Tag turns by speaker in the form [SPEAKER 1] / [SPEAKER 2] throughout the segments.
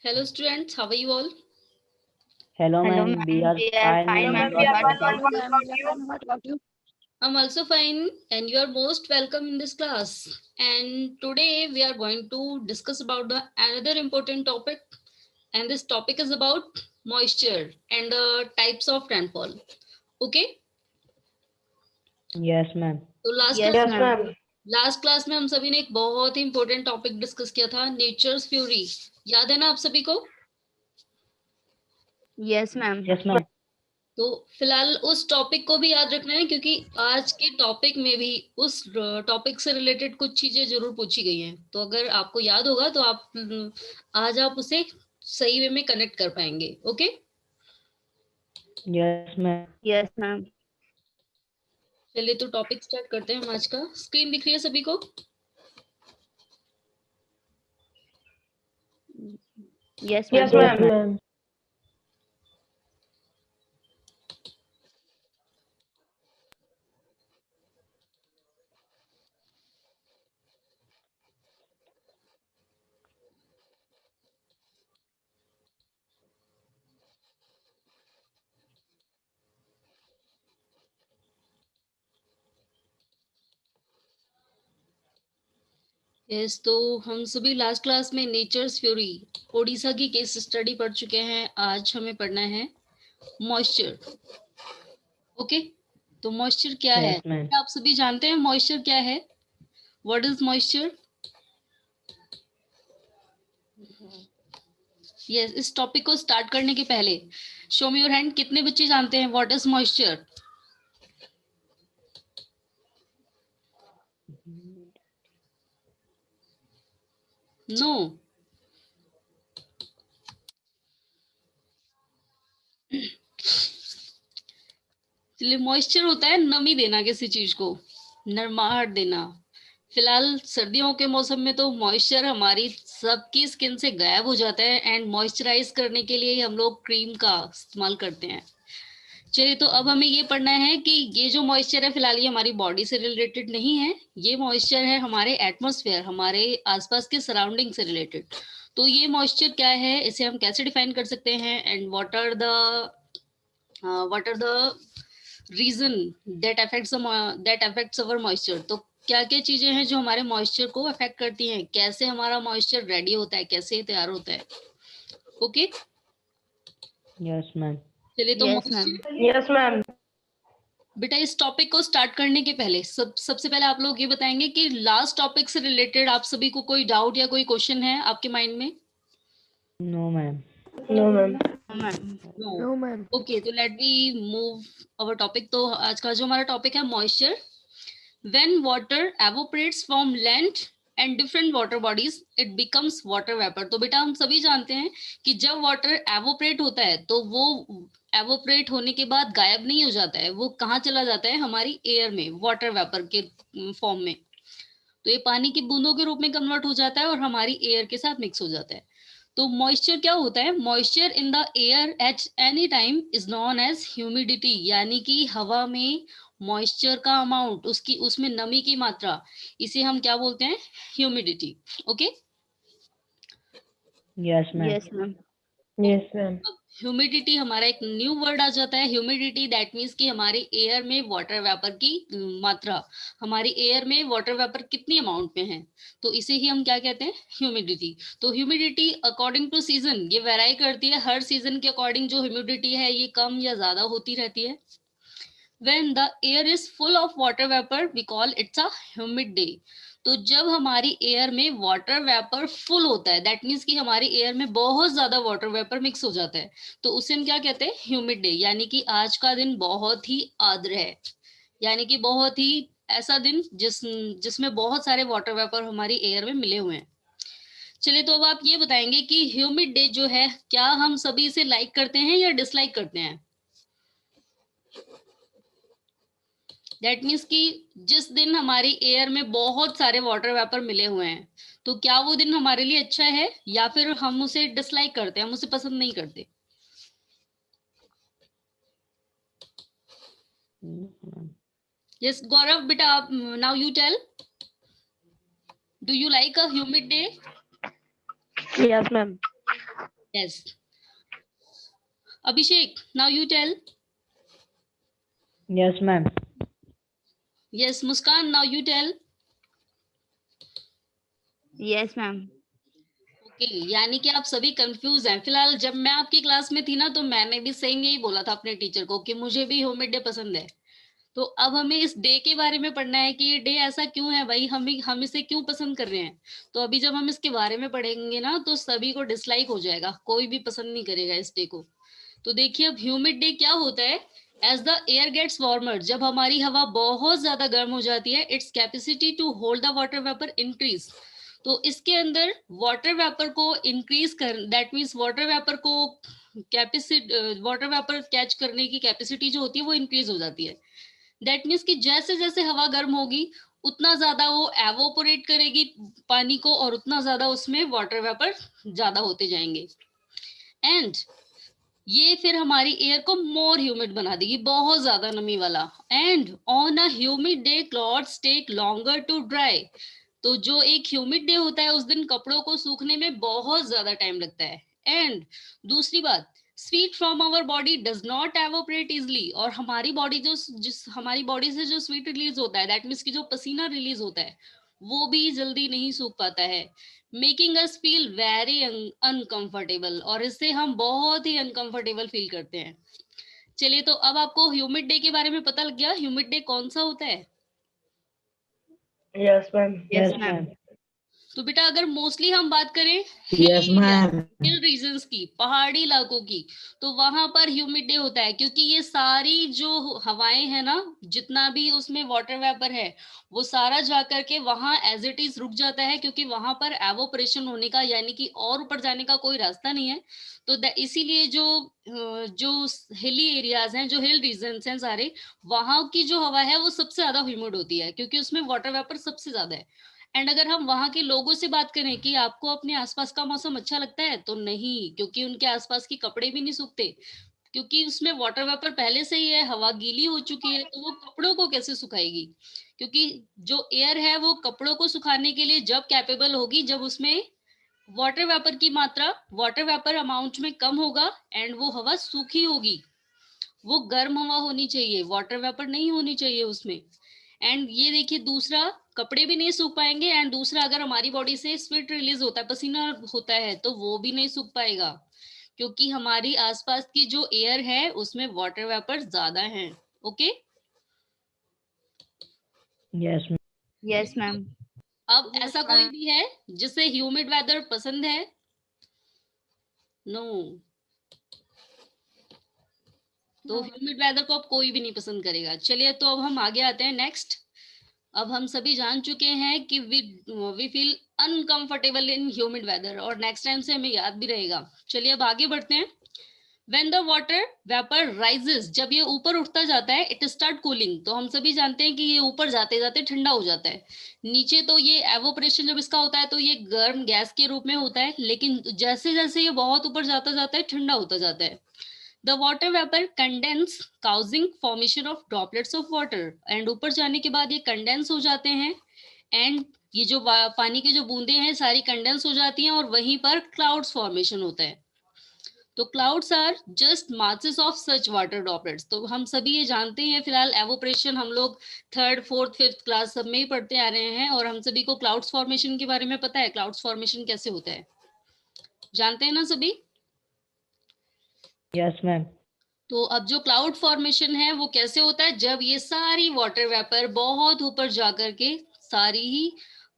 [SPEAKER 1] Hello students, how are you all?
[SPEAKER 2] Hello,
[SPEAKER 3] Hello,
[SPEAKER 2] ma'am. We
[SPEAKER 3] ma'am.
[SPEAKER 2] are
[SPEAKER 3] We are
[SPEAKER 2] fine,
[SPEAKER 3] fine,
[SPEAKER 2] ma'am.
[SPEAKER 3] ma'am.
[SPEAKER 2] What
[SPEAKER 3] What
[SPEAKER 2] about
[SPEAKER 3] about
[SPEAKER 2] you?
[SPEAKER 3] you?
[SPEAKER 4] What about you?
[SPEAKER 1] I'm also fine and you are most welcome in this class. And today we are going to discuss about another important topic, and this topic is about moisture and the types of rainfall. Okay?
[SPEAKER 2] Yes, ma'am.
[SPEAKER 1] तो
[SPEAKER 3] Yes, ma'am.
[SPEAKER 1] Last class में हम सभी ने एक बहुत ही important topic discuss किया था, natures fury. याद है ना आप सभी को?
[SPEAKER 3] Yes, ma'am.
[SPEAKER 2] Yes, ma'am.
[SPEAKER 1] तो फिलहाल उस टॉपिक को भी याद रखना है, क्योंकि आज के टॉपिक में भी उस टॉपिक से रिलेटेड कुछ चीजें जरूर पूछी गई हैं। तो अगर आपको याद होगा तो आज आप उसे सही वे में कनेक्ट कर पाएंगे। Okay,
[SPEAKER 2] Yes, ma'am.
[SPEAKER 3] Yes, ma'am.
[SPEAKER 1] चलिए तो टॉपिक स्टार्ट करते हैं हम आज का। स्क्रीन दिख रही है सभी को?
[SPEAKER 3] Yes,
[SPEAKER 4] Yes,
[SPEAKER 3] ma'am.
[SPEAKER 4] ma'am.
[SPEAKER 1] Yes, तो हम सभी लास्ट क्लास में नेचर्स फ्यूरी ओडिशा की केस स्टडी पढ़ चुके हैं। आज हमें पढ़ना है मॉइस्चर। ओके, तो मॉइस्चर क्या है?
[SPEAKER 2] Yes, ma'am.
[SPEAKER 1] आप सभी जानते हैं मॉइस्चर क्या है? What is moisture? यस, इस टॉपिक को स्टार्ट करने के पहले शो मी योर हैंड, कितने बच्चे जानते हैं व्हाट इज मॉइस्चर? नो। चलिए, मॉइस्चर होता है नमी देना किसी चीज को, नरमाहट देना। फिलहाल सर्दियों के मौसम में तो मॉइस्चर हमारी सबकी स्किन से गायब हो जाता है, एंड मॉइस्चराइज करने के लिए हम लोग क्रीम का इस्तेमाल करते हैं। चलिए, तो अब हमें ये पढ़ना है कि ये जो मॉइस्चर है फिलहाल ये हमारी बॉडी से रिलेटेड नहीं है। ये मॉइस्चर है हमारे एटमॉस्फेयर, हमारे आसपास के सराउंडिंग से रिलेटेड। तो ये मॉइस्चर क्या है, इसे हम कैसे डिफाइन कर सकते हैं, and what are the reason that affects our moisture. तो क्या क्या चीजें हैं जो हमारे मॉइस्चर को अफेक्ट करती हैं, कैसे हमारा मॉइस्चर रेडी होता है, कैसे तैयार होता है। Okay,
[SPEAKER 2] Yes, ma'am.
[SPEAKER 1] चलिए तो
[SPEAKER 3] Yes, ma'am.
[SPEAKER 4] Yes, ma'am.
[SPEAKER 1] बेटा, इस टॉपिक को स्टार्ट करने के पहले सबसे पहले आप लोग ये बताएंगे कि लास्ट टॉपिक से रिलेटेड आप सभी को कोई डाउट या कोई क्वेश्चन है आपके माइंड में?
[SPEAKER 2] No, ma'am.
[SPEAKER 4] No, ma'am.
[SPEAKER 3] No, ma'am.
[SPEAKER 4] No, ma'am.
[SPEAKER 1] Okay, तो let we move our topic. तो आज का जो हमारा टॉपिक है moisture. When water evaporates from land and different water bodies it becomes water vapour. तो बेटा, हम सभी जानते हैं कि जब वाटर एवोपरेट होता है तो वो एवोपरेट होने के बाद गायब नहीं हो जाता है, वो कहाँ चला जाता है? हमारी एयर में, वाटर वेपर के फॉर्म में। तो ये पानी की बूंदों के रूप में कन्वर्ट हो जाता है और हमारी एयर के साथ मिक्स हो जाता है। तो मॉइस्चर क्या होता है? Moisture in the air at any time is known as humidity, यानी कि हवा में मॉइस्चर का अमाउंट, उसकी उसमें नमी की मात्रा, इसे हम क्या बोलते हैं? Humidity. Okay,
[SPEAKER 2] Yes, ma'am.
[SPEAKER 3] Yes, ma'am.
[SPEAKER 4] Yes, ma'am.
[SPEAKER 1] Humidity हमारा एक न्यू वर्ड आ जाता है। ह्यूमिडिटी दैट मीन्स कि हमारे एयर में वाटर वेपर की मात्रा, हमारी एयर में वाटर वेपर कितनी अमाउंट में है, तो इसे ही हम क्या कहते हैं? ह्यूमिडिटी। तो ह्यूमिडिटी अकॉर्डिंग टू सीजन ये वेराई करती है, हर सीजन के अकॉर्डिंग जो ह्यूमिडिटी है ये कम या ज्यादा होती रहती है। When the air is full of water vapor, we call it's a humid day. तो जब हमारी एयर में वाटर वेपर फुल होता है, दैट मीन्स कि हमारी एयर में बहुत ज्यादा वाटर वेपर मिक्स हो जाता है, तो उसे हम क्या कहते हैं? Humid day. यानी कि आज का दिन बहुत ही आर्द्र है, यानी कि बहुत ही ऐसा दिन जिसमें बहुत सारे वाटर वेपर हमारी एयर में मिले हुए हैं। चलिए, तो अब आप ये बताएंगे कि ह्यूमिड डे जो है, क्या हम सभी इसे लाइक करते हैं या डिसलाइक करते हैं? दैट मीन्स कि जिस दिन हमारी एयर में बहुत सारे वाटर वेपर मिले हुए हैं, तो क्या वो दिन हमारे लिए अच्छा है या फिर हम उसे डिसलाइक करते हैं, हम उसे पसंद नहीं करते? यस गौरव बेटा, आप now you tell, do you like a humid day?
[SPEAKER 4] Yes, ma'am.
[SPEAKER 1] Yes. Abhishek, now you tell.
[SPEAKER 2] Yes, ma'am.
[SPEAKER 1] Yes, Muskan, now you tell.
[SPEAKER 3] Yes, ma'am.
[SPEAKER 1] Okay, यानी कि आप सभी कंफ्यूज हैं। फिलहाल जब मैं आपकी क्लास में थी ना, तो मैंने भी सेम यही बोला था अपने टीचर को कि मुझे भी ह्यूमिड डे पसंद है। तो अब हमें इस डे के बारे में पढ़ना है कि ये डे ऐसा क्यों है भाई, हम इसे क्यों पसंद कर रहे हैं। तो अभी जब हम इसके बारे में पढ़ेंगे ना, तो सभी को डिसलाइक हो जाएगा, कोई भी पसंद नहीं करेगा इस डे को। तो देखिए, अब ह्यूमिड डे क्या होता है। As the air gets warmer, जब हमारी हवा बहुत ज्यादा गर्म हो जाती है, its capacity to hold the water vapour increase. तो इसके अंदर वाटर वेपर को इंक्रीज कर, दैट मीन्स वाटर वेपर को कैपेसिटी, वाटर वेपर कैच करने की कैपेसिटी जो होती है वो इंक्रीज हो जाती है। दैट मीन्स कि जैसे जैसे हवा गर्म होगी, उतना ज्यादा वो एवोपोरेट करेगी पानी को, और उतना ज्यादा उसमें वाटर वेपर ज्यादा होते जाएंगे। एंड ये फिर हमारी एयर को मोर ह्यूमिड बना देगी, बहुत ज्यादा नमी वाला। And on a humid day clothes take longer to dry. तो जो एक ह्यूमिड डे होता है, उस दिन कपड़ों को सूखने में बहुत ज्यादा टाइम लगता है। एंड दूसरी बात, sweat from our body does not evaporate easily. और हमारी बॉडी हमारी बॉडी से जो स्वीट रिलीज होता है, दैट मीन्स की जो पसीना रिलीज होता है, वो भी जल्दी नहीं सूख पाता है, making us feel very uncomfortable. और इससे हम बहुत ही अनकंफर्टेबल फील करते हैं। चलिए, तो अब आपको ह्यूमिड डे के बारे में पता लग गया, ह्यूमिड डे कौन सा होता है।
[SPEAKER 4] Yes, ma'am.
[SPEAKER 3] Yes,
[SPEAKER 2] Yes,
[SPEAKER 3] ma'am.
[SPEAKER 2] ma'am.
[SPEAKER 1] तो बेटा, अगर मोस्टली हम बात करें
[SPEAKER 5] Yes, ma'am.
[SPEAKER 1] हिल रीजन्स की, पहाड़ी इलाकों की, तो वहां पर ह्यूमिड डे होता है, क्योंकि ये सारी जो हवाएं हैं ना, जितना भी उसमें वाटर वेपर है, वो सारा जाकर के वहां एज इट इज रुक जाता है, क्योंकि वहां पर एवोपरेशन होने का, यानी कि और ऊपर जाने का कोई रास्ता नहीं है। तो इसीलिए जो हिली एरियाज हैं, जो हिल रीजन्स हैं सारे, वहां की जो हवा है वो सबसे ज्यादा ह्यूमिड होती है, क्योंकि उसमें वाटर वेपर सबसे ज्यादा है। एंड अगर हम वहां के लोगों से बात करें कि आपको अपने आसपास का मौसम अच्छा लगता है, तो नहीं, क्योंकि उनके आसपास की कपड़े भी नहीं सूखते, क्योंकि उसमें वाटर वेपर पहले से ही है, हवा गीली हो चुकी है, तो वो कपड़ों को कैसे सुखाएगी। क्योंकि जो एयर है वो कपड़ों को सुखाने के लिए जब कैपेबल होगी, जब उसमें वाटर वेपर की मात्रा, वाटर वेपर अमाउंट में कम होगा, एंड वो हवा सूखी होगी। वो गर्म हवा होनी चाहिए, वाटर वेपर नहीं होनी चाहिए उसमें। एंड ये देखिए, दूसरा, कपड़े भी नहीं सूख पाएंगे, एंड दूसरा, अगर हमारी बॉडी से स्वेट रिलीज होता है, पसीना होता है, तो वो भी नहीं सूख पाएगा, क्योंकि हमारी आसपास की जो एयर है उसमें वाटर वेपर ज्यादा हैं। Okay.
[SPEAKER 2] Yes, ma'am.
[SPEAKER 3] Yes, ma'am.
[SPEAKER 1] अब ऐसा कोई भी है जिसे ह्यूमिड वेदर पसंद है? नो। तो ह्यूमिड वेदर को अब कोई भी नहीं पसंद करेगा। चलिए, तो अब हम आगे आते हैं नेक्स्ट। अब हम सभी जान चुके हैं कि we feel uncomfortable in humid weather, और नेक्स्ट टाइम से हमें याद भी रहेगा। चलिए, अब आगे बढ़ते हैं। When the water vapor rises, जब ये ऊपर उठता जाता है, it start cooling। तो हम सभी जानते हैं कि ये ऊपर जाते जाते ठंडा हो जाता है। नीचे तो ये एवोपरेशन जब इसका होता है, तो ये गर्म गैस के रूप में होता है, लेकिन जैसे जैसे ये बहुत ऊपर जाता जाता है, ठंडा होता जाता है। The water vapour condense, causing formation of droplets of water. And ऊपर जाने के बाद ये कंडेंस हो जाते हैं, एंड ये जो पानी की जो बूंदे हैं सारी कंडेंस हो जाती हैं, और वहीं पर क्लाउड्स फॉर्मेशन होता है। तो clouds are just masses of such water droplets. तो हम सभी ये जानते हैं, फिलहाल एवोपरेशन हम लोग थर्ड फोर्थ फिफ्थ क्लास सब में ही पढ़ते आ रहे हैं, और हम सभी को क्लाउड्स फॉर्मेशन के बारे में पता है, क्लाउड्स फॉर्मेशन कैसे होता है, जानते हैं ना सभी।
[SPEAKER 2] Yes, ma'am.
[SPEAKER 1] तो अब जो क्लाउड फॉर्मेशन है वो कैसे होता है, जब ये सारी वाटर वेपर बहुत ऊपर जाकर के सारी ही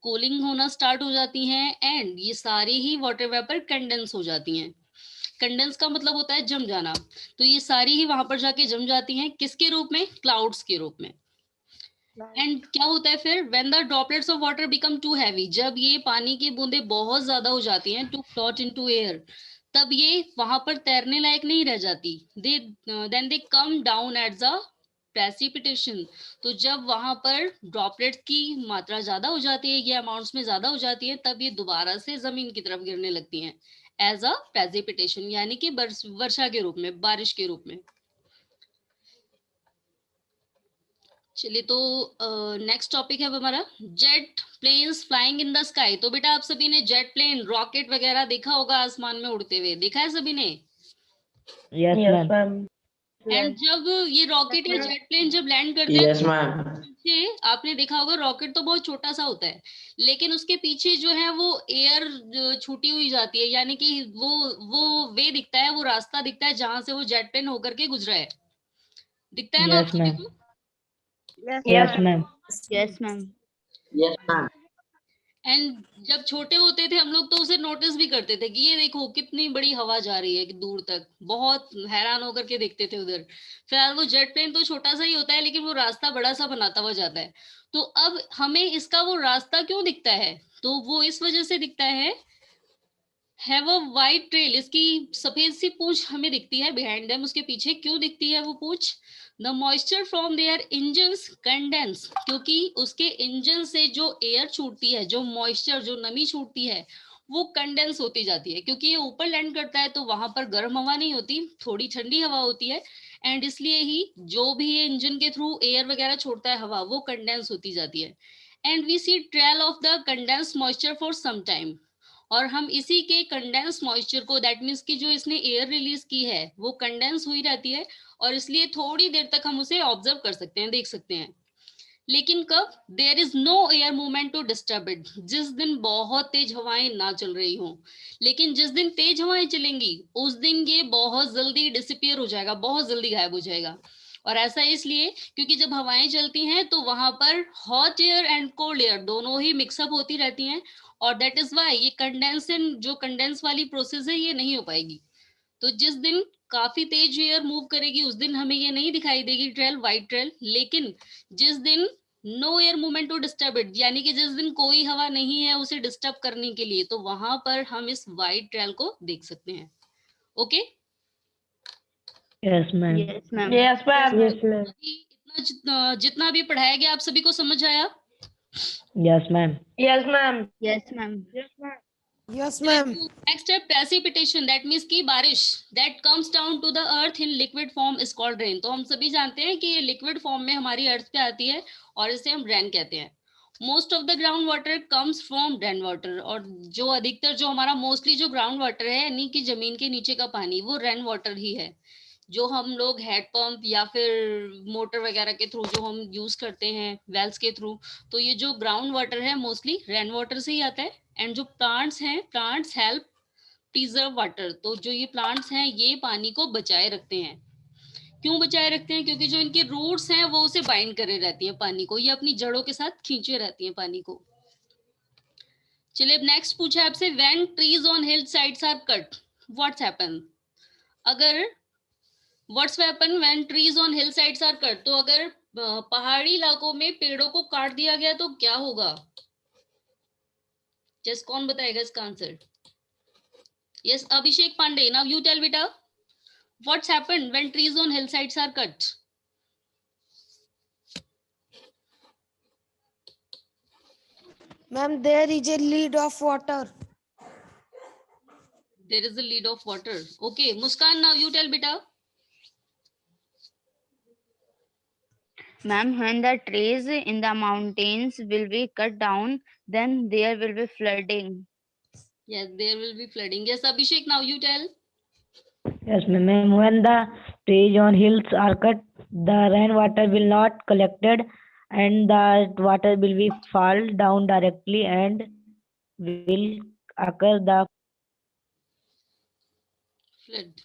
[SPEAKER 1] कूलिंग होना स्टार्ट हो जाती हैं, एंड ये सारी ही वाटर वेपर कंडेंस हो जाती हैं। कंडेंस का मतलब होता है जम जाना। तो ये सारी ही वहां पर जाके जम जाती हैं, किसके रूप में, क्लाउड्स के रूप में। एंड क्या होता है फिर, when the droplets of water become too heavy, जब ये पानी की बूंदे बहुत ज्यादा हो जाती हैं टू फ्लोट इनटू एयर, तब ये वहां पर तैरने लायक नहीं रह जाती। Then they come down at the precipitation. तो जब वहां पर ड्रॉपलेट्स की मात्रा ज्यादा हो जाती है, ये अमाउंट्स में ज्यादा हो जाती है, तब ये दोबारा से जमीन की तरफ गिरने लगती हैं एज अ प्रेसिपिटेशन, यानी कि वर्षा के रूप में, बारिश के रूप में। चलिए, तो नेक्स्ट टॉपिक है हमारा jet planes flying in the sky. तो बेटा आप सभी ने जेट प्लेन, रॉकेट वगैरह देखा होगा आसमान में उड़ते हुए, देखा है सभी ने?
[SPEAKER 2] Yes,
[SPEAKER 4] Yes,
[SPEAKER 2] ma'am.
[SPEAKER 4] ma'am.
[SPEAKER 1] And जब ये रॉकेट या
[SPEAKER 3] ma'am.
[SPEAKER 1] जेट प्लेन जब लैंड करते हैं
[SPEAKER 5] Yes, ma'am.
[SPEAKER 1] पीछे, आपने देखा होगा रॉकेट तो बहुत छोटा सा होता है, लेकिन उसके पीछे जो है वो एयर छूटी हुई जाती है, यानी कि वो वे दिखता है, वो रास्ता दिखता है जहां से वो जेट प्लेन होकर के गुजरा है। दिखता है ना आप
[SPEAKER 2] Yes,
[SPEAKER 1] सभी
[SPEAKER 2] ma'am.
[SPEAKER 1] को?
[SPEAKER 3] Yes,
[SPEAKER 2] Yes,
[SPEAKER 3] ma'am.
[SPEAKER 2] ma'am.
[SPEAKER 3] Yes, ma'am.
[SPEAKER 5] Yes, ma'am.
[SPEAKER 1] And जब छोटे होते थे हम लोग तो उसे नोटिस भी करते थे कि ये देखो कितनी बड़ी हवा जा रही है कि दूर तक, बहुत हैरान होकर के देखते थे उधर। फिलहाल वो जेट प्लेन तो छोटा सा ही होता है, लेकिन वो रास्ता बड़ा सा बनाता हुआ जाता है। तो अब हमें इसका वो रास्ता क्यों दिखता है? तो वो इस वजह से दिखता है वो वाइट ट्रेल, इसकी सफेद सी पूंछ हमें दिखती है बिहाइंड देम। उसके पीछे क्यों दिखती है वो पूंछ? The moisture from their engines condense, क्योंकि उसके इंजन से जो एयर छूटती है, जो मॉइस्चर, जो नमी छूटती है, वो कंडेंस होती जाती है। क्योंकि ये ऊपर लैंड करता है तो वहां पर गर्म हवा नहीं होती, थोड़ी ठंडी हवा होती है, एंड इसलिए ही जो भी ये इंजन के थ्रू एयर वगैरह छोड़ता है हवा, वो कंडेंस होती जाती है। And we see trail of the condense moisture for some time. और हम इसी के कंडेंस मॉइस्चर को, दैट मीन्स कि जो इसने एयर रिलीज की है वो कंडेंस हुई रहती है, और इसलिए थोड़ी देर तक हम उसे ऑब्जर्व कर सकते हैं, देख सकते हैं। लेकिन कब? There is no air movement to disturb it, जिस दिन बहुत तेज हवाएं ना चल रही हों। लेकिन जिस दिन तेज हवाएं चलेंगी उस दिन ये बहुत जल्दी डिसअपियर हो जाएगा, बहुत जल्दी गायब हो जाएगा। और ऐसा इसलिए क्योंकि जब हवाएं चलती हैं तो वहां पर hot air and cold air दोनों ही मिक्सअप होती रहती हैं, और दैट इज वाई ये कंडेंसन, जो कंडेंस वाली प्रोसेस है, ये नहीं हो पाएगी। तो जिस दिन काफी तेज एयर मूव करेगी उस दिन हमें ये नहीं दिखाई देगी ट्रेल, व्हाइट ट्रेल। लेकिन जिस दिन no air movement to disturb it, यानी कि जिस दिन कोई हवा नहीं है उसे डिस्टर्ब करने के लिए, तो वहां पर हम इस व्हाइट ट्रेल को देख सकते हैं। Okay?
[SPEAKER 2] Yes, ma'am.
[SPEAKER 3] Yes, ma'am.
[SPEAKER 4] Yes, ma'am. Yes, ma'am.
[SPEAKER 1] अभी इतना जितना भी पढ़ाया गया आप सभी को समझ आया?
[SPEAKER 2] Yes, ma'am.
[SPEAKER 4] Yes, ma'am.
[SPEAKER 3] Yes, ma'am.
[SPEAKER 6] Yes, ma'am.
[SPEAKER 1] Next है प्रेसिपिटेशन, दैट मींस की बारिश, that comes down to the earth in liquid form is called rain. तो हम सभी जानते हैं कि ये लिक्विड फॉर्म में हमारी अर्थ पे आती है और इसे हम रेन कहते हैं। Most of the ground water comes from rain water, और जो अधिकतर, जो हमारा मोस्टली जो ग्राउंड वाटर है, यानी कि जमीन के नीचे का पानी, वो रेन वाटर ही है। जो हम लोग हैंडपंप या फिर मोटर वगैरह के थ्रू जो हम यूज करते हैं वेल्स के थ्रू, तो ये जो ग्राउंड वाटर है मोस्टली रेन वाटर से ही आता है। एंड जो प्लांट्स हैं, प्लांट्स हेल्प प्रिजर्व वाटर। तो जो ये प्लांट्स हैं ये पानी को बचाए रखते हैं। क्यों बचाए रखते हैं? क्योंकि जो इनके रूट्स हैं वो उसे बाइंड करे रहती हैं पानी को, ये अपनी जड़ों के साथ खींचे रहती हैं पानी को। चलिए अब नेक्स्ट पूछा है आपसे, when trees on hill sides are cut what's happen. अगर what's happen when trees on hill sides are cut, तो अगर पहाड़ी इलाकों में पेड़ों को काट दिया गया तो क्या होगा? जस्ट कौन बताएगा इसका answer? Yes, Abhishek Pandey, now you tell बेटा, what's happen when trees on hill sides are cut?
[SPEAKER 6] Ma'am, there is a lead of water.
[SPEAKER 1] There is a lead of water. Okay, Muskan, now you tell beta.
[SPEAKER 3] Ma'am, when the trees in the mountains will be cut down, then there will be flooding.
[SPEAKER 1] Yes, there will be flooding. Yes, Abhishek, now you tell.
[SPEAKER 2] Yes, ma'am. When the trees on hills are cut, the rainwater will not collected, and the water will be fall down directly and will occur the
[SPEAKER 1] flood.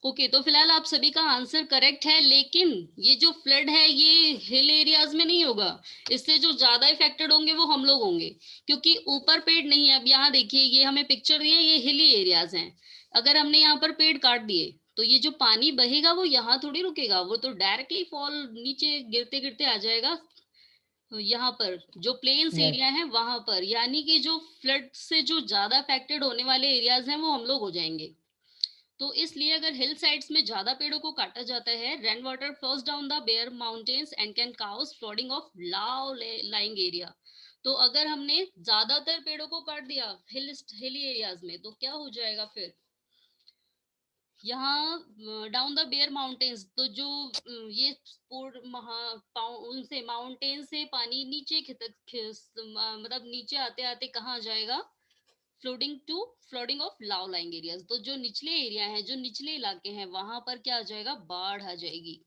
[SPEAKER 1] Okay, तो फिलहाल आप सभी का answer correct है, लेकिन ये जो flood है ये हिल एरियाज में नहीं होगा। इससे जो ज्यादा इफेक्टेड होंगे वो हम लोग होंगे, क्योंकि ऊपर पेड़ नहीं है। अब यहाँ देखिए, ये हमें पिक्चर दिए, ये हिली एरियाज हैं। अगर हमने यहाँ पर पेड़ काट दिए तो ये जो पानी बहेगा वो यहाँ थोड़ी रुकेगा, वो तो डायरेक्टली फॉल नीचे गिरते गिरते आ जाएगा यहाँ पर, जो प्लेन्स
[SPEAKER 2] Yes.
[SPEAKER 1] एरिया है वहां पर। यानी कि जो फ्लड से जो ज्यादा अफेक्टेड होने वाले एरियाज हैं वो हम लोग हो जाएंगे। तो इसलिए अगर हिल साइड्स में ज्यादा पेड़ों को काटा जाता है, rain water flows down the bare mountains and can cause flooding of low lying area. तो अगर हमने ज्यादातर पेड़ों को काट दिया हिली एरियाज में, तो क्या हो जाएगा फिर? यहाँ डाउन द बेयर माउंटेन्स, तो जो ये उनसे माउंटेन से पानी नीचे मतलब नीचे आते आते कहाँ जाएगा, flooding of low lying areas. तो जो निचले एरिया है, जो निचले इलाके हैं, वहां पर क्या आ जाएगा, बाढ़ आ जाएगी।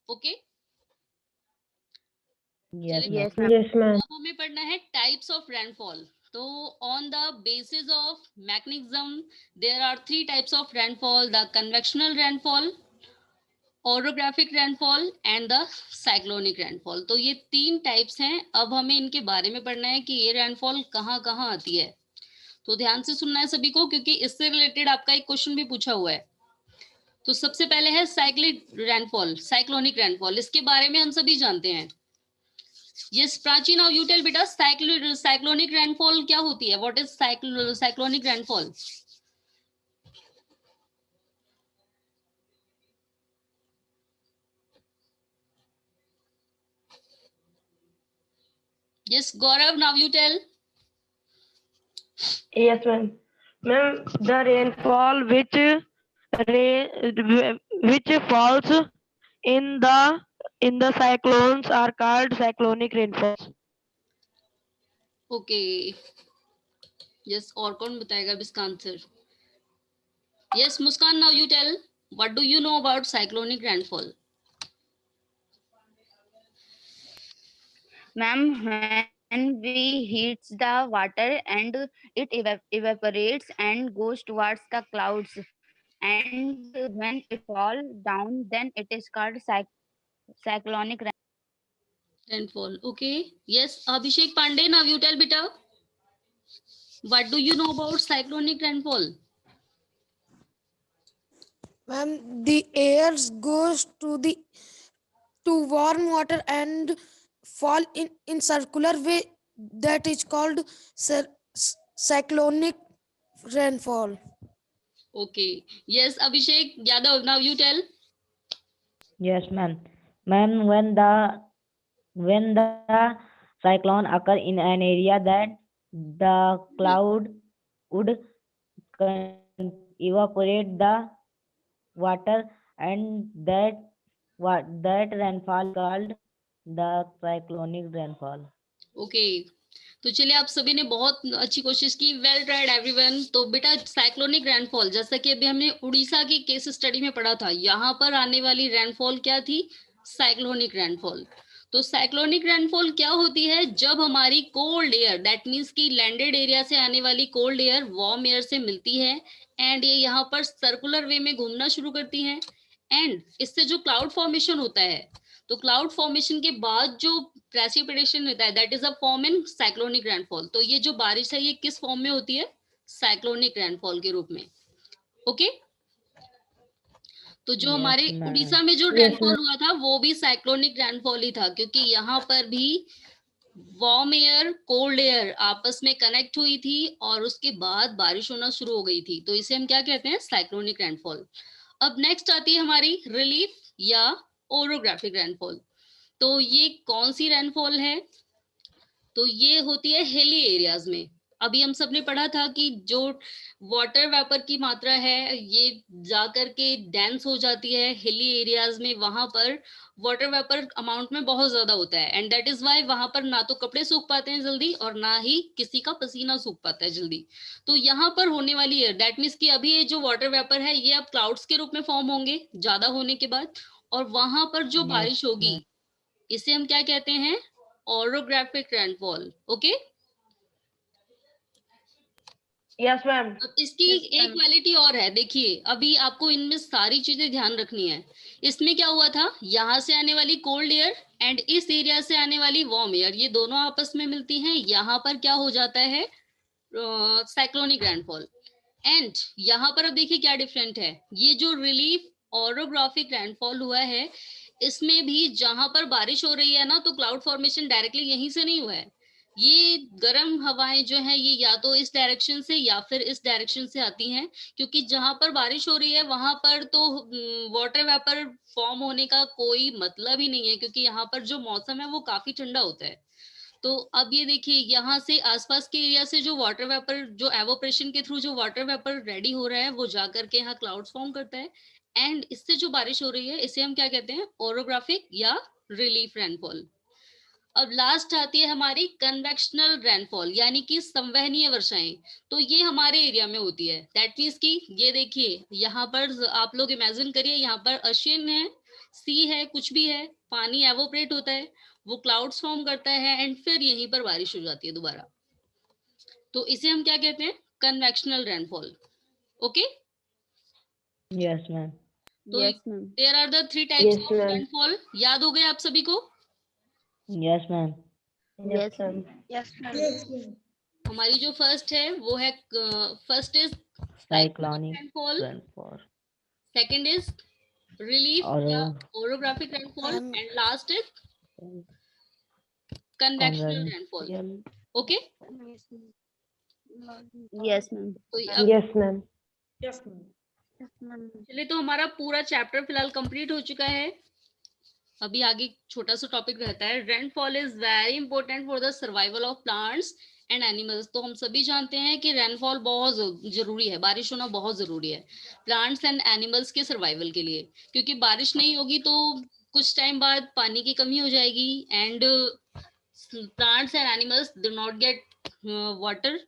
[SPEAKER 1] ओके,
[SPEAKER 2] Yes,
[SPEAKER 1] चलिए
[SPEAKER 2] ma'am.
[SPEAKER 3] Yes, ma'am.
[SPEAKER 4] Yes, ma'am.
[SPEAKER 1] अब हमें पढ़ना है टाइप्स ऑफ रेनफॉल। तो on the basis of mechanism there are 3 types of rainfall, the convectional rainfall, orographic rainfall and the cyclonic rainfall. तो ये 3 टाइप्स हैं। अब हमें इनके बारे में पढ़ना है कि ये रेनफॉल कहाँ कहाँ आती है। तो ध्यान से सुनना है सभी को, क्योंकि इससे रिलेटेड आपका एक क्वेश्चन भी पूछा हुआ है। तो सबसे पहले है साइक्लिक रेनफॉल, साइक्लोनिक रेनफॉल। इसके बारे में हम सभी जानते हैं। Yes Prachi, now you tell बेटा, साइक्लोनिक रेनफॉल क्या होती है? What is cyclonic rainfall? Yes Gaurav, now you tell.
[SPEAKER 4] Yes, ma'am. Ma'am, the rainfall which falls in the cyclones are called cyclonic rainfalls.
[SPEAKER 1] Okay, yes और कौन बताएगा अब इसका answer? Yes Muskan, now you tell, what do you know about cyclonic rainfall?
[SPEAKER 3] Ma'am, when we heats the water and it evaporates and goes towards the clouds, and when it fall down, then it is called cyclonic
[SPEAKER 1] rainfall, okay. Yes Abhishek Pandey, now you tell बेटा, what do you know about cyclonic rainfall?
[SPEAKER 6] Ma'am, the air goes to warm water and fall in circular way. That is called cyclonic rainfall.
[SPEAKER 1] Okay, yes Abhishek Yadav, now you tell.
[SPEAKER 2] Yes, ma'am. Ma'am, when the cyclone occur in an area, that the cloud would evaporate the water, and that rainfall called the cyclonic rainfall.
[SPEAKER 1] Okay, तो चलिए आप सभी ने बहुत अच्छी कोशिश की, well tried everyone. तो बेटा साइक्लोनिक रेनफॉल, जैसा कि अभी हमने उड़ीसा की केस स्टडी में पढ़ा था, यहाँ पर आने वाली रेनफॉल क्या थी? Cyclonic rainfall. तो साइक्लोनिक रेनफॉल क्या होती है? जब हमारी कोल्ड एयर, दैट मीन्स की लैंडेड एरिया से आने वाली कोल्ड एयर वार्म एयर से मिलती है, एंड ये यहाँ पर सर्कुलर वे में घूमना शुरू करती है, एंड इससे जो क्लाउड फॉर्मेशन होता है, तो क्लाउड फॉर्मेशन के बाद जो प्रेसिपिटेशन होता है, that is a form in cyclonic rainfall. तो ये जो बारिश है, ये किस फॉर्म में होती है? साइक्लोनिक रेनफॉल के रूप में। ओके, तो जो
[SPEAKER 2] Yes,
[SPEAKER 1] हमारे
[SPEAKER 2] ma'am.
[SPEAKER 1] उड़ीसा में जो रेनफॉल हुआ था, वो भी साइक्लोनिक रेनफॉल ही था, क्योंकि यहाँ पर भी वार्म एयर, कोल्ड एयर आपस में कनेक्ट हुई थी और उसके बाद बारिश होना शुरू हो गई थी। तो इसे हम क्या कहते हैं? Cyclonic rainfall. अब नेक्स्ट आती है हमारी रिलीफ या ओरोग्राफिक रेनफॉल। तो ये कौन सी रेनफॉल है? तो ये होती है हिली एरियाज में। अभी हम सबने पढ़ा था कि जो वाटर वेपर की मात्रा है, ये जाकर के डेंस हो जाती है हिली एरियाज में। वहां पर वाटर वेपर अमाउंट में बहुत ज्यादा होता है, एंड दैट इज वाई वहां पर ना तो कपड़े सूख पाते हैं जल्दी, और ना ही किसी का पसीना सूख पाता है जल्दी। तो यहाँ पर होने वाली एयर, दैट मीन्स कि अभी ये जो वाटर वेपर है, ये अब क्लाउड्स के रूप में फॉर्म होंगे ज्यादा होने के बाद, और वहां पर जो
[SPEAKER 2] Yes,
[SPEAKER 1] बारिश होगी,
[SPEAKER 2] ma'am.
[SPEAKER 1] इसे हम क्या कहते हैं? Orographic rainfall. Okay,
[SPEAKER 4] Yes, ma'am.
[SPEAKER 1] अब इसकी एक क्वालिटी और है, देखिए अभी आपको इनमें सारी चीजें ध्यान रखनी है। इसमें क्या हुआ था? यहाँ से आने वाली कोल्ड एयर एंड इस एरिया से आने वाली वार्म एयर, ये दोनों आपस में मिलती हैं। यहाँ पर क्या हो जाता है? Cyclonic rainfall. एंड यहाँ पर अब देखिए क्या डिफरेंट है। ये जो रिलीफ ओरोग्राफिक रेनफॉल हुआ है, इसमें भी जहां पर बारिश हो रही है ना, तो क्लाउड फॉर्मेशन डायरेक्टली यहीं से नहीं हुआ है। ये गर्म हवाएं जो है, ये या तो इस डायरेक्शन से या फिर इस डायरेक्शन से आती हैं, क्योंकि जहां पर बारिश हो रही है वहां पर तो वाटर वेपर फॉर्म होने का कोई मतलब ही नहीं है, क्योंकि यहाँ पर जो मौसम है वो काफी ठंडा होता है। तो अब ये देखिए यहाँ से आसपास के एरिया से जो वाटर वेपर, जो एवोपरेशन के थ्रू जो वाटर वेपर रेडी हो रहा है, वो जाकर के यहाँ क्लाउड्स फॉर्म करता है, एंड इससे जो बारिश हो रही है इसे हम क्या कहते हैं, ओरोग्राफिक या रिलीफ रेनफॉल। अब लास्ट आती है हमारी कन्वेक्शनल रेनफॉल, यानी कि संवहनीय वर्षाएं। तो ये हमारे एरिया में होती है, दैट मीन्स कि ये देखिए यहाँ पर आप लोग इमेजिन करिए, यहाँ पर ओशियन है, सी है, कुछ भी है, पानी एवोपरेट होता है, वो क्लाउड्स फॉर्म करता है, एंड फिर यहीं पर बारिश हो जाती है दोबारा। तो इसे हम क्या कहते हैं, convectional rainfall. Okay,
[SPEAKER 2] Yes, ma'am.
[SPEAKER 1] तो
[SPEAKER 3] Yes, ma'am.
[SPEAKER 1] There are the 3 types
[SPEAKER 4] Yes,
[SPEAKER 1] of
[SPEAKER 4] ma'am.
[SPEAKER 1] Rainfall. याद हो गए आप सभी को?
[SPEAKER 2] Yes, ma'am.
[SPEAKER 3] Yes, ma'am.
[SPEAKER 4] Yes, ma'am.
[SPEAKER 1] हमारी जो फर्स्ट है वो है, first is
[SPEAKER 2] Cyclonic
[SPEAKER 1] rainfall,
[SPEAKER 2] rainfall.
[SPEAKER 1] Second is relief या orographic rainfall,
[SPEAKER 6] Um,
[SPEAKER 1] and last is convectional rainfall.
[SPEAKER 2] Convectional.
[SPEAKER 1] Okay,
[SPEAKER 3] Yes, ma'am.
[SPEAKER 1] तो अब
[SPEAKER 4] Yes, ma'am.
[SPEAKER 1] चलिए, तो हमारा पूरा चैप्टर फिलहाल कंप्लीट हो चुका है। अभी आगे छोटा सा टॉपिक रहता है, rainfall is very important for the survival of plants and animals. तो हम सभी जानते हैं कि रेनफॉल बहुत जरूरी है, बारिश होना बहुत जरूरी है प्लांट्स एंड एनिमल्स के सर्वाइवल के लिए, क्योंकि बारिश नहीं होगी तो कुछ टाइम बाद पानी की कमी हो जाएगी, and plants and animals do not get water.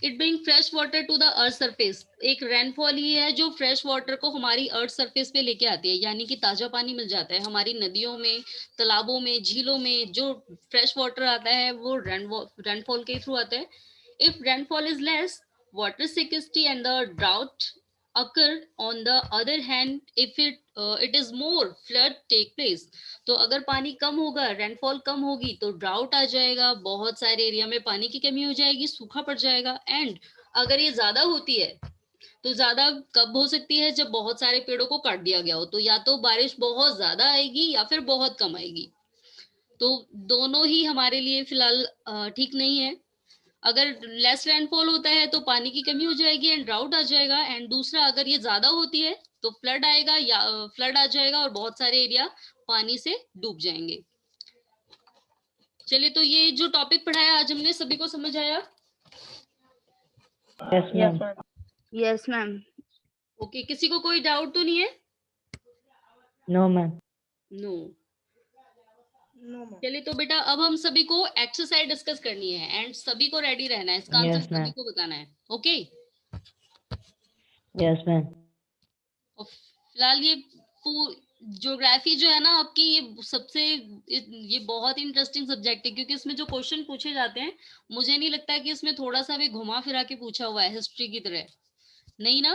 [SPEAKER 1] It bring fresh water to the earth surface. एक रेनफॉल ही है जो फ्रेश वाटर को हमारी अर्थ सरफेस पे लेके आती है, यानी कि ताजा पानी मिल जाता है हमारी नदियों में, तालाबों में, झीलों में। जो फ्रेश वाटर आता है वो रेनफॉल के थ्रू आता है। If rainfall is less, water scarcity and the drought occur. On the other hand, if it is more, flood take place. तो अगर पानी कम होगा, रेनफॉल कम होगी, तो ड्राउट आ जाएगा, बहुत सारे एरिया में पानी की कमी हो जाएगी, सूखा पड़ जाएगा। एंड अगर ये ज्यादा होती है तो ज्यादा कब हो सकती है, जब बहुत सारे पेड़ों को काट दिया गया हो, तो या तो बारिश बहुत ज्यादा आएगी या फिर बहुत कम आएगी। तो दोनों ही हमारे लिए फिलहाल ठीक नहीं है। अगर लेस रेनफॉल होता है तो पानी की कमी हो जाएगी एंड ड्राउट आ जाएगा, एंड दूसरा अगर ये ज्यादा होती है तो फ्लड आएगा, या फ्लड आ जाएगा और बहुत सारे एरिया पानी से डूब जाएंगे। चलिए, तो ये जो टॉपिक पढ़ाया आज हमने, सभी को समझ आया?
[SPEAKER 2] Yes,
[SPEAKER 4] Yes,
[SPEAKER 2] ma'am.
[SPEAKER 4] ma'am.
[SPEAKER 3] Yes, ma'am.
[SPEAKER 1] Okay, किसी को कोई डाउट तो नहीं है?
[SPEAKER 2] No, ma'am.
[SPEAKER 1] नो। चलिए, तो बेटा अब हम सभी को एक्सरसाइज डिस्कस करनी है, एंड सभी को रेडी रहना है, इसका आंसर
[SPEAKER 2] Yes,
[SPEAKER 1] सभी
[SPEAKER 2] ma'am.
[SPEAKER 1] को बताना है। Okay,
[SPEAKER 2] Yes, ma'am.
[SPEAKER 1] फिलहाल ये ज्योग्राफी जो है ना आपकी, ये सबसे ये बहुत इंटरेस्टिंग सब्जेक्ट है, क्योंकि इसमें जो क्वेश्चन पूछे जाते हैं, मुझे नहीं लगता कि इसमें थोड़ा सा भी घुमा फिरा के पूछा हुआ है हिस्ट्री की तरह, नहीं ना?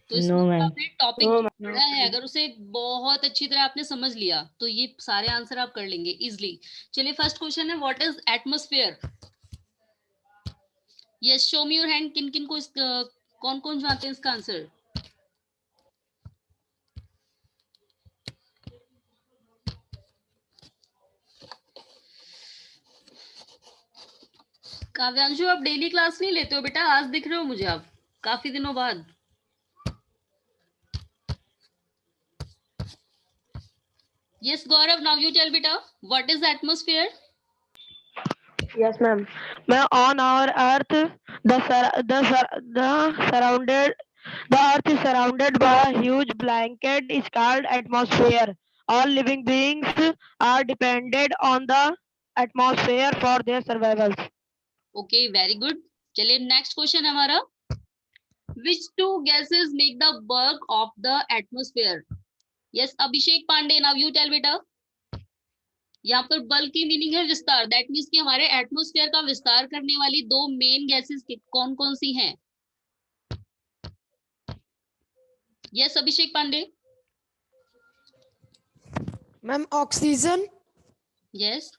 [SPEAKER 1] तो इसमें
[SPEAKER 2] No,
[SPEAKER 1] जो
[SPEAKER 2] ma'am.
[SPEAKER 1] आपने टॉपिक
[SPEAKER 4] No, ma'am.
[SPEAKER 1] पढ़ा है, अगर उसे बहुत अच्छी तरह आपने समझ लिया तो ये सारे आंसर आप कर लेंगे इजिली। चलिए, फर्स्ट क्वेश्चन है, what is atmosphere? Yes, show me your hand. किन किन को कौन कौन जानते हैं इसका आंसर? काव्यांशु, आप डेली क्लास नहीं लेते हो बेटा, आज दिख रहे हो मुझे आप काफी दिनों बाद। Yes Gaurav, now you tell बेटा, what is atmosphere?
[SPEAKER 4] Yes, ma'am. Ma'am, on our Earth, the Earth is surrounded by a huge blanket is called atmosphere. All living beings are dependent on the atmosphere for their survival.
[SPEAKER 1] Okay, very good. चलिए, next question हमारा, which two gases make the bulk of the atmosphere? Yes Abhishek Pandey, now you tell बेटा। यहाँ पर bulk की meaning है विस्तार, that means कि हमारे एटमॉस्फेयर का विस्तार करने वाली दो मेन गैसेस कौन कौन सी हैं? Yes Abhishek Pandey.
[SPEAKER 6] Ma'am, oxygen.
[SPEAKER 1] Yes,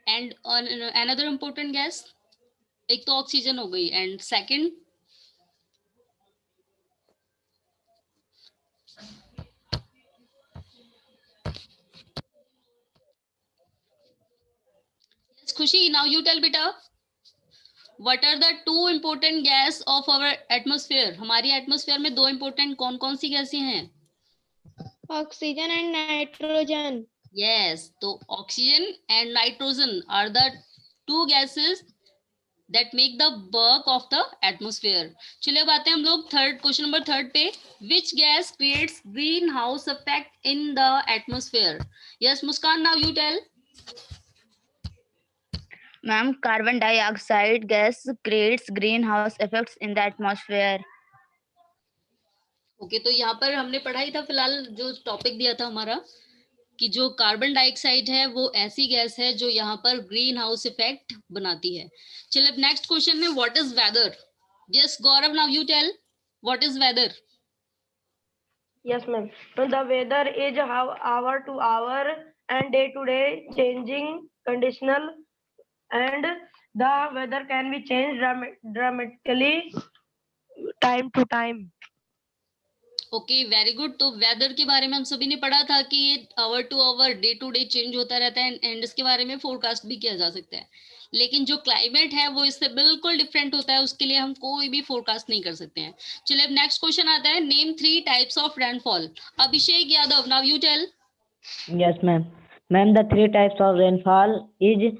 [SPEAKER 1] and another important gas? एक तो ऑक्सीजन हो गई, and second? Khushi, now you tell बेटा, what are the two important gas of our atmosphere? हमारी एटमॉस्फेयर में दो इम्पोर्टेंट कौन कौन सी गैसें हैं?
[SPEAKER 5] Oxygen and nitrogen.
[SPEAKER 1] Yes, तो oxygen and nitrogen are the two gases that make the bulk of the atmosphere. चलिए अब आते हैं हम लोग क्वेश्चन नंबर 3 पे. Which gas creates greenhouse effect in the atmosphere? Yes, Muskan, now you tell.
[SPEAKER 3] Ma'am, carbon dioxide gas creates greenhouse effects in the atmosphere.
[SPEAKER 1] Okay, तो यहाँ पर हमने पढ़ा ही था फिलहाल जो टॉपिक दिया था हमारा कि जो कार्बन डाइऑक्साइड है वो ऐसी गैस है जो यहाँ पर ग्रीन हाउस इफेक्ट बनाती है. चलिए नेक्स्ट क्वेश्चन है, what is weather? Yes Gaurav, now you tell, what is weather?
[SPEAKER 4] Yes, ma'am. So the weather is how hour to hour and day to day changing conditional, and the weather can be changed dramatically time to time.
[SPEAKER 1] Okay, very good. तो weather के बारे में हम सभी ने पढ़ा था कि ये hour to hour day to day change होता रहता है एंड इसके बारे में फोरकास्ट भी किया जा सकता है. लेकिन जो क्लाइमेट है वो इससे बिल्कुल डिफरेंट होता है, उसके लिए हम कोई भी फोरकास्ट नहीं कर सकते हैं. चलिए अब नेक्स्ट क्वेश्चन आता है, name 3 types of rainfall. Abhishek Yadav, now you tell.
[SPEAKER 2] Yes, ma'am. Ma'am, the three types of rainfall is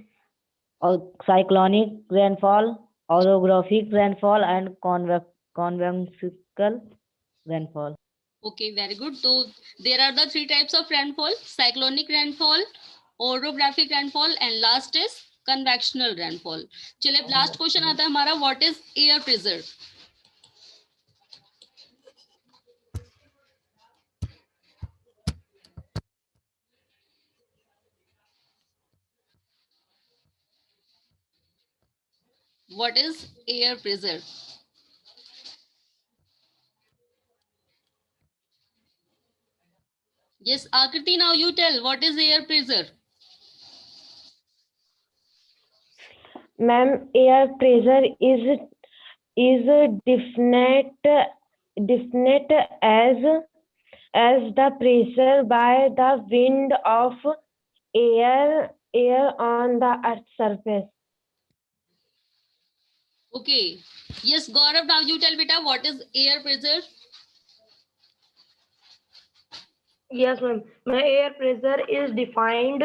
[SPEAKER 2] cyclonic rainfall, orographic rainfall, and convectional rainfall.
[SPEAKER 1] Okay, very good. So there are the 3 types of rainfall: cyclonic rainfall, orographic rainfall, and last is convectional rainfall. चलिए last question आता है हमारा, what is air pressure? What is air pressure? Yes, Akriti, now you tell, what is air pressure?
[SPEAKER 5] Ma'am, air pressure is definite as the pressure by the wind of air on the earth's surface.
[SPEAKER 1] Okay. Yes, Gaurav, now you tell beta, what is air pressure?
[SPEAKER 4] Yes, ma'am. My air pressure is defined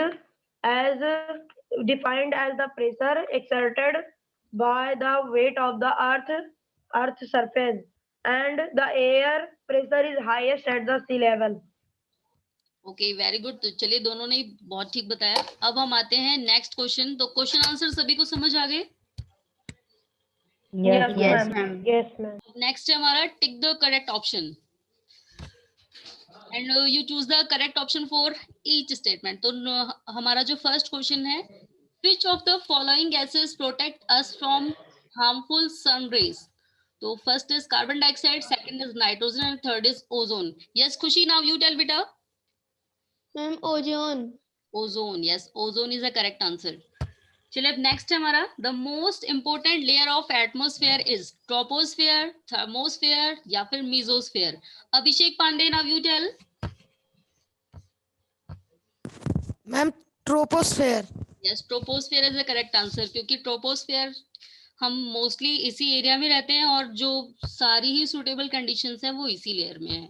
[SPEAKER 4] as the pressure exerted by the weight of the earth's surface, and the air pressure is highest at the sea level.
[SPEAKER 1] Okay, very good. तो चलिए दोनों ने बहुत ठीक बताया. अब हम आते हैं नेक्स्ट क्वेश्चन. तो क्वेश्चन आंसर सभी को समझ आ गए?
[SPEAKER 2] Yes,
[SPEAKER 3] Yes,
[SPEAKER 2] ma'am.
[SPEAKER 3] ma'am.
[SPEAKER 5] Yes, ma'am.
[SPEAKER 1] Next है हमारा, tick the correct option and you choose the correct option for each statement. तो हमारा जो फर्स्ट क्वेश्चन है, which of the following gases protect us from harmful sun rays? तो first is carbon dioxide, second is nitrogen and third is ozone. Yes Khushi, now you tell बेटा.
[SPEAKER 5] Ma'am, ozone.
[SPEAKER 1] Ozone, yes, ozone is a correct answer. चलिए अब next है हमारा, the most important layer of atmosphere is troposphere, thermosphere या फिर mesosphere. Abhishek Pandey, now you tell.
[SPEAKER 6] Ma'am, troposphere.
[SPEAKER 1] Yes, troposphere is the correct answer, क्योंकि troposphere हम mostly इसी area में रहते हैं और जो सारी ही सुटेबल कंडीशंस है वो इसी लेयर में है.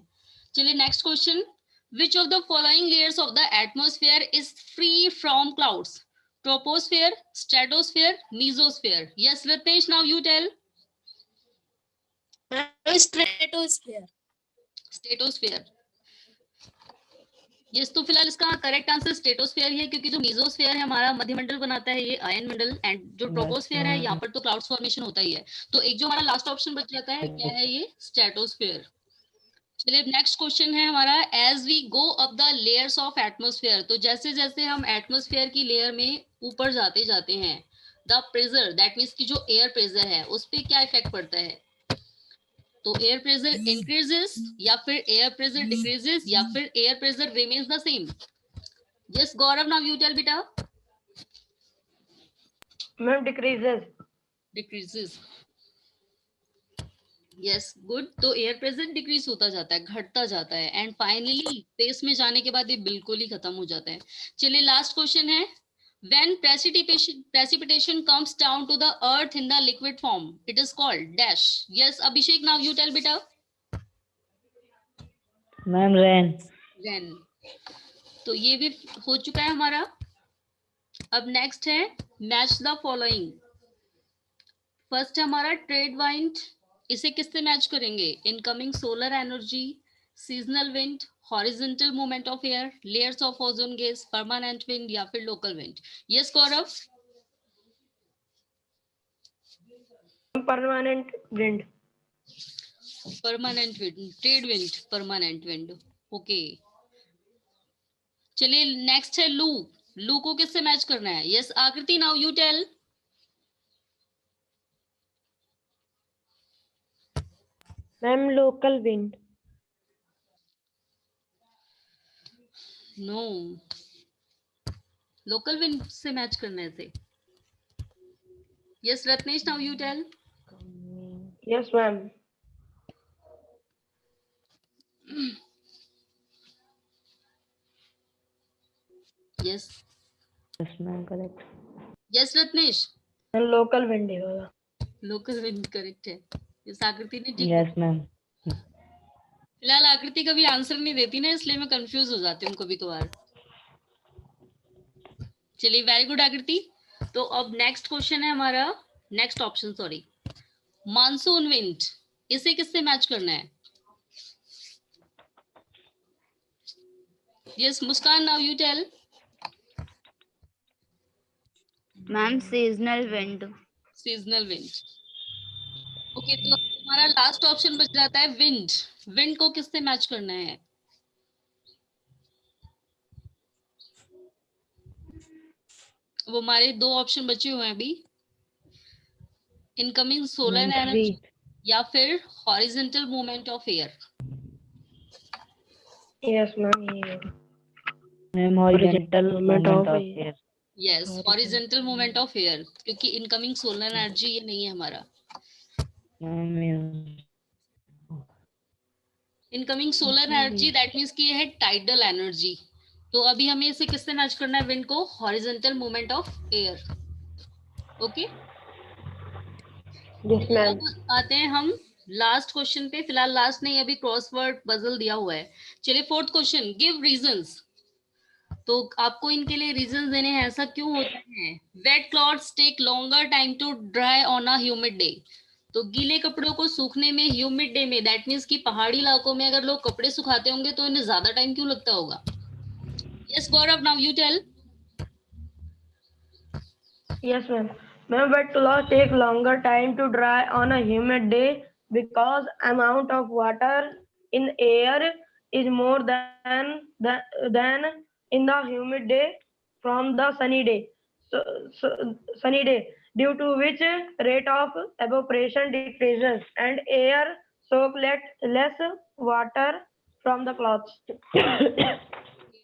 [SPEAKER 1] चलिए next question, which of the following layers of the atmosphere is free from clouds? Troposphere, stratosphere, mesosphere. Yes Ratnesh, now you tell.
[SPEAKER 5] Stratosphere.
[SPEAKER 1] Stratosphere. Yes, तो फिलहाल इसका करेक्ट आंसर स्ट्रेटोस्फेयर है, क्योंकि जो मीजोस्फेयर है हमारा मध्यमंडल बनाता है, ये आयन मंडल, एंड जो ट्रोपोस्फेयर है यहाँ पर तो क्लाउड्स फॉर्मेशन होता ही है. तो एक जो हमारा लास्ट ऑप्शन बच जाता है, क्या है ये? स्ट्रेटोस्फेयर. चलिए नेक्स्ट क्वेश्चन है हमारा, as we go up the layers of atmosphere. तो जैसे जैसे हम एटमॉस्फेयर की लेयर में ऊपर जाते जाते हैं, द प्रेशर, दैट मीन्स की जो एयर प्रेशर है उस पर क्या इफेक्ट पड़ता है? तो एयर प्रेशर इंक्रीजेस या फिर एयर प्रेशर डिक्रीजेस या फिर air pressure remains the same. Yes Gaurav, now you tell बेटा.
[SPEAKER 4] Ma'am, decreases.
[SPEAKER 1] Decreases. Yes good. तो एयर प्रेशर डिक्रीज होता जाता है, घटता जाता है, एंड फाइनली स्पेस में जाने के बाद ये बिल्कुल ही खत्म हो जाता है. चलिए लास्ट क्वेश्चन है, when precipitation comes down to the earth in the liquid form, it is called dash. Yes Abhishek, now you tell beta.
[SPEAKER 2] Ma'am, rain.
[SPEAKER 1] Rain. तो ये भी हो चुका है हमारा। अब नेक्स्ट है मैच द फॉलोइंग। फर्स्ट है हमारा ट्रेड वाइंड, इसे किससे मैच करेंगे? Incoming solar energy, seasonal wind, horizontal movement of air, layers of ozone gas, permanent wind या फिर लोकल विंड। यस गौरव?
[SPEAKER 4] Permanent wind.
[SPEAKER 1] Permanent wind, trade wind, permanent wind. Okay, चलिए next है लू। लू को किससे मैच करना है? Yes Akriti, now you tell.
[SPEAKER 5] Ma'am, local wind.
[SPEAKER 1] No, local wind से मैच करना है इसे। Yes Ratnesh, now you tell.
[SPEAKER 4] Yes, ma'am.
[SPEAKER 1] Yes
[SPEAKER 2] Yes, ma'am, correct.
[SPEAKER 1] Yes Ratnesh,
[SPEAKER 4] Local wind ही होगा।
[SPEAKER 1] लोकल विंड करेक्ट है। इस आकृति ने ठीक।
[SPEAKER 2] Yes, ma'am.
[SPEAKER 1] फिलहाल आकृति कभी आंसर नहीं देती ना, इसलिए मैं कंफ्यूज हो जाती हूँ कभी कभार। चलिए वेरी गुड आकृति। तो अब नेक्स्ट क्वेश्चन है हमारा, next option sorry, monsoon wind, इसे किससे मैच करना है? Yes Muskan, now you tell.
[SPEAKER 3] Ma'am, seasonal wind.
[SPEAKER 1] Seasonal wind. Okay, तो हमारा लास्ट ऑप्शन बच जाता है विंड। विंड को किससे मैच करना है? वो हमारे दो ऑप्शन बचे हुए हैं अभी, incoming solar
[SPEAKER 2] Ma'am,
[SPEAKER 1] energy
[SPEAKER 2] three.
[SPEAKER 1] या फिर horizontal movement of air.
[SPEAKER 4] Yes, ma'am, ये होगा।
[SPEAKER 2] Ma'am, horizontal
[SPEAKER 4] movement
[SPEAKER 2] movement
[SPEAKER 4] of
[SPEAKER 2] of
[SPEAKER 4] air.
[SPEAKER 2] air.
[SPEAKER 1] Yes horizontal movement of air, क्योंकि इनकमिंग सोलर एनर्जी ये नहीं है हमारा।
[SPEAKER 2] Ma'am,
[SPEAKER 1] incoming solar energy that means कि ये है टाइडल एनर्जी। तो अभी हमें इसे किससे मैच करना है? विंड को horizontal movement of air. Okay,
[SPEAKER 4] Yes, ma'am.
[SPEAKER 1] अब आते हैं हम लास्ट क्वेश्चन पे। फिलहाल लास्ट नहीं, अभी क्रॉसवर्ड पजल दिया हुआ है। चलिए फोर्थ क्वेश्चन, गिव रीजंस। तो आपको इनके लिए रीजंस देने हैं, ऐसा क्यों होता है? Wet clothes take longer time to dry on a humid day. तो गीले कपड़ों को सूखने में ह्यूमिड डे में, दैट मींस कि पहाड़ी इलाकों में अगर लोग कपड़े सुखाते होंगे तो इन्हें ज्यादा टाइम क्यों लगता होगा? Yes Gaurav, now you tell.
[SPEAKER 4] Yes, ma'am. Ma'am, wet clothes take longer time to dry on a humid day because amount of water in air is more than in the humid day from the sunny day. So sunny day, due to which rate of evaporation decreases and air soak less water from the cloths.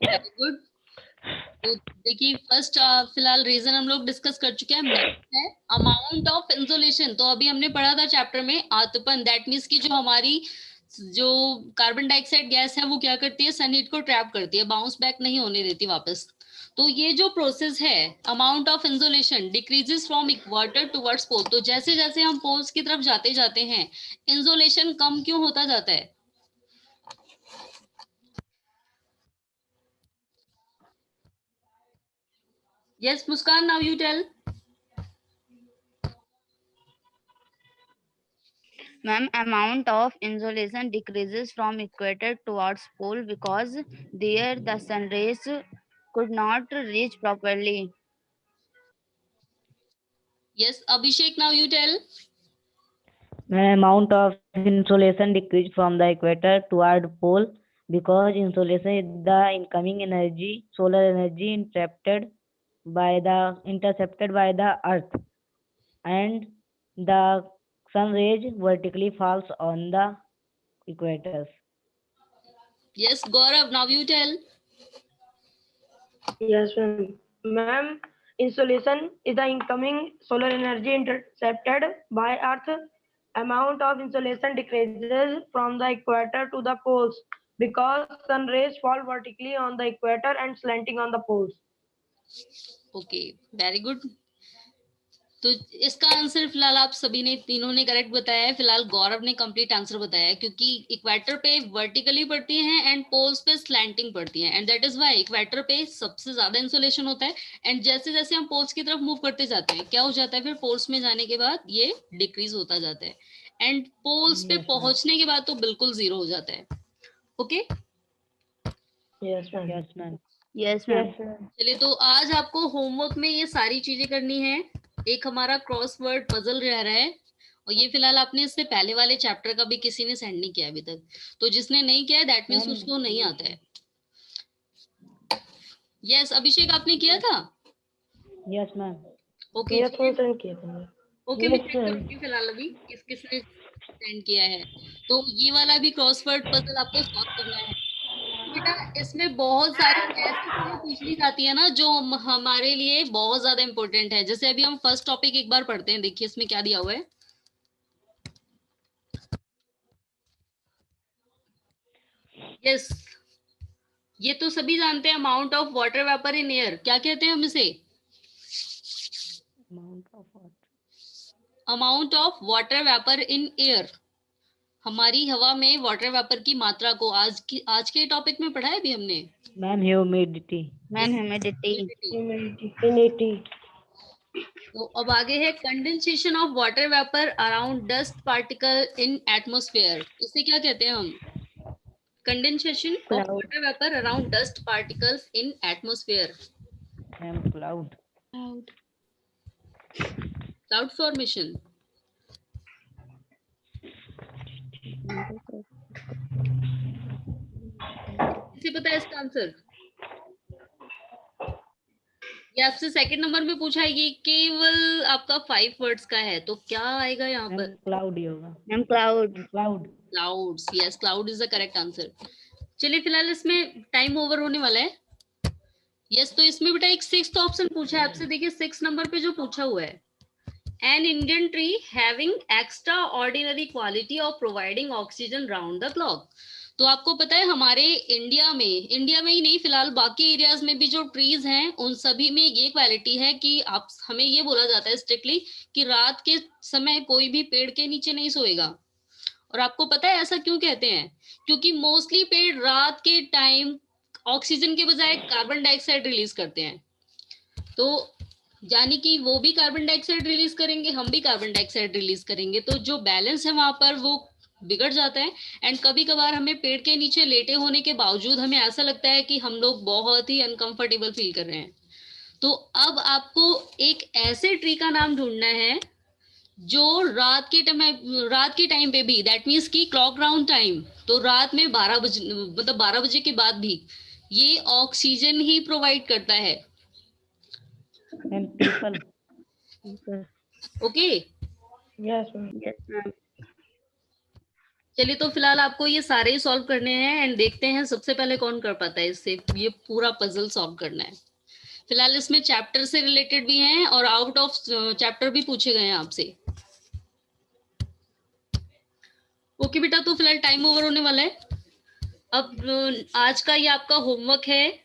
[SPEAKER 1] Very good. तो देखिए first फिलहाल reason हम लोग discuss कर चुके हैं। Next है amount of insolation. तो अभी हमने पढ़ा था चैप्टर में आतपन, दैट मींस की जो हमारी जो कार्बन डाइऑक्साइड गैस है वो क्या करती है? सनहीट को ट्रैप करती है, बाउंस बैक नहीं होने देती वापस। तो ये जो प्रोसेस है amount of insolation decreases from equator towards pole. तो जैसे जैसे हम पोल्स की तरफ जाते जाते हैं इंसोलेशन कम क्यों होता जाता है? Yes Muskan, now you tell.
[SPEAKER 3] Ma'am, amount of insolation decreases from equator towards pole because there the sun rays could not reach properly.
[SPEAKER 1] Yes Abhishek, now you tell.
[SPEAKER 2] Ma'am, amount of insolation decreased from the equator toward pole because insolation is the incoming energy, solar energy intercepted by the earth, and the sun rays vertically falls on the equators.
[SPEAKER 1] Yes, Gaurav, now you tell.
[SPEAKER 4] Yes, ma'am. Ma'am, insolation is the incoming solar energy intercepted by Earth. Amount of insolation decreases from the equator to the poles because sun rays fall vertically on the equator and slanting on the poles.
[SPEAKER 1] Okay, very good. तो इसका answer फिलहाल आप सभी ने तीनों ने correct बताया है। फिलहाल गौरव ने कंप्लीट आंसर बताया है, क्योंकि इक्वेटर पे वर्टिकली पड़ती हैं एंड पोल्स पे स्लैंटिंग पड़ती हैं, and that is why equator पे सबसे ज्यादा इंसोलेशन होता है, एंड जैसे जैसे हम पोल्स की तरफ मूव करते जाते हैं क्या हो जाता है, फिर पोल्स में जाने के बाद ये डिक्रीज होता जाता है, एंड पोल्स पे
[SPEAKER 2] Yes, ma'am.
[SPEAKER 1] पहुंचने के बाद तो बिल्कुल जीरो हो जाता है। Okay
[SPEAKER 4] Yes, ma'am.
[SPEAKER 2] Yes, ma'am.
[SPEAKER 3] Yes, ma'am.
[SPEAKER 4] Yes, ma'am.
[SPEAKER 1] चलिए, तो आज आपको होमवर्क में ये सारी चीजें करनी है। एक हमारा क्रॉसवर्ड पजल रह रहा है, और ये फिलहाल आपने इससे पहले वाले चैप्टर का भी किसी ने सेंड नहीं किया अभी तक, तो जिसने नहीं किया है दैट मीन्स
[SPEAKER 2] Ma'am.
[SPEAKER 1] उसको नहीं आता है। यस अभिषेक, आपने किया था?
[SPEAKER 2] Yes, ma'am.
[SPEAKER 1] Okay
[SPEAKER 4] Yes, ma'am. Send किया था मैंने।
[SPEAKER 1] ओके, मैं
[SPEAKER 4] Yes,
[SPEAKER 1] चेक
[SPEAKER 4] ma'am.
[SPEAKER 1] करूंगी फिलहाल अभी किसने सेंड किया है। तो ये वाला भी क्रॉसवर्ड पजल आपको सॉल्व करना है बेटा। इसमें बहुत सारी ऐसी चीजें पूछ ली जाती है ना जो हमारे लिए बहुत ज्यादा इंपॉर्टेंट है। जैसे अभी हम फर्स्ट टॉपिक एक बार पढ़ते हैं, देखिए इसमें क्या दिया हुआ है। यस, ये तो सभी जानते हैं, amount of water vapour in air, क्या कहते हैं हम इसे?
[SPEAKER 2] Amount of what?
[SPEAKER 1] Amount of water vapour in air, हमारी हवा में वाटर वेपर की मात्रा को आज के टॉपिक में पढ़ा है अभी हमने।
[SPEAKER 2] Ma'am, humidity.
[SPEAKER 3] Man, humidity.
[SPEAKER 4] Humidity.
[SPEAKER 1] तो अब आगे है condensation of water vapour around dust particle in atmosphere, इसे क्या कहते हैं हम? Condensation of
[SPEAKER 2] Cloud.
[SPEAKER 1] Water vapour around dust particles in atmosphere,
[SPEAKER 2] Ma'am, cloud.
[SPEAKER 1] Cloud formation. इसे पता है इसका आंसर? ये आपसे सेकंड नंबर में पूछा है, ये केवल आपका 5 वर्ड्स का है, तो क्या आएगा यहाँ
[SPEAKER 2] Ma'am,
[SPEAKER 1] पर?
[SPEAKER 2] cloud ही होगा.
[SPEAKER 3] Ma'am, cloud.
[SPEAKER 2] Cloud.
[SPEAKER 1] Clouds, yes cloud is the correct answer. चलिए फिलहाल इसमें टाइम ओवर होने वाला है। यस, तो इसमें बेटा एक 6th ऑप्शन पूछा है आपसे, देखिए 6 नंबर पे जो पूछा हुआ है, an Indian tree having extra ordinary quality of providing oxygen round the clock. तो आपको पता है हमारे इंडिया में ही नहीं, फिलहाल बाकी एरियाज में भी जो ट्रीज हैं उन सभी में ये क्वालिटी है कि आप हमें ये बोला जाता है स्ट्रिक्टली कि रात के समय कोई भी पेड़ के नीचे नहीं सोएगा। और आपको पता है ऐसा क्यों कहते हैं? क्योंकि मोस्टली पेड़ रात के टाइम ऑक्सीजन के बजाय कार्बन डाइऑक्साइड रिलीज करते हैं, तो यानी कि वो भी कार्बन डाइऑक्साइड रिलीज करेंगे, हम भी कार्बन डाइऑक्साइड रिलीज करेंगे, तो जो बैलेंस है वहां पर वो बिगड़ जाता है। एंड कभी कभार हमें पेड़ के नीचे लेटे होने के बावजूद हमें ऐसा लगता है कि हम लोग बहुत ही अनकंफर्टेबल फील कर रहे हैं। तो अब आपको एक ऐसे ट्री का नाम ढूंढना है जो रात के टाइम पे भी, दैट मीन्स की क्लॉक राउंड टाइम, तो रात में 12 बजे, मतलब 12 बजे के बाद भी ये ऑक्सीजन ही प्रोवाइड करता है।
[SPEAKER 2] Ma'am, people.
[SPEAKER 1] Okay
[SPEAKER 4] Yes, ma'am.
[SPEAKER 3] Yes, ma'am.
[SPEAKER 1] चलिए, तो फिलहाल आपको ये सारे ही सॉल्व करने हैं, एंड देखते हैं सबसे पहले कौन कर पाता है इससे ये पूरा पजल सॉल्व करना है। फिलहाल इसमें चैप्टर से रिलेटेड भी हैं और आउट ऑफ चैप्टर भी पूछे गए हैं आपसे। ओके बेटा, तो फिलहाल टाइम ओवर होने वाला है। अब आज का ये आपका होमवर्क है।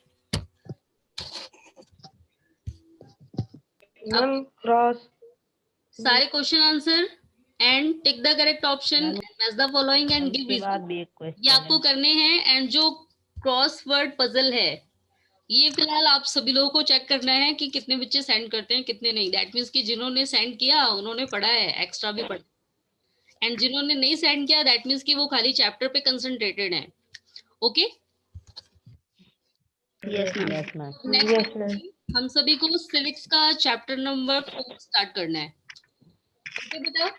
[SPEAKER 4] Ma'am, cross.
[SPEAKER 1] सारे question answer and tick the correct option, match the following and give
[SPEAKER 2] उसके बाद भी एक
[SPEAKER 1] ये
[SPEAKER 2] क्वेश्चन
[SPEAKER 1] आपको
[SPEAKER 2] है.
[SPEAKER 1] करने हैं। एंड जो क्रॉसवर्ड पजल है ये फिलहाल आप सभी लोगों को चेक करना है कि कितने बच्चे सेंड करते हैं कितने नहीं। दैट मीन्स कि जिन्होंने सेंड किया उन्होंने पढ़ा है, एक्स्ट्रा भी पढ़ा, एंड जिन्होंने नहीं सेंड किया दैट मीन्स कि वो खाली चैप्टर पे कंसंट्रेटेड है। Okay,
[SPEAKER 3] Yes, ma'am.
[SPEAKER 2] Yes, ma'am.
[SPEAKER 1] Next
[SPEAKER 4] Yes, ma'am.
[SPEAKER 1] हम सभी को सिविक्स का चैप्टर नंबर 4 स्टार्ट करना है। ओके बेटा,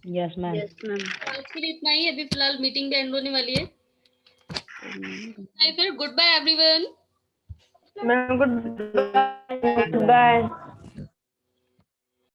[SPEAKER 2] Yes, ma'am.
[SPEAKER 3] Yes, ma'am.
[SPEAKER 1] आज के लिए इतना ही, अभी फिलहाल मीटिंग भी एंड होने वाली है। फिर goodbye everyone.
[SPEAKER 4] Ma'am, goodbye. Goodbye.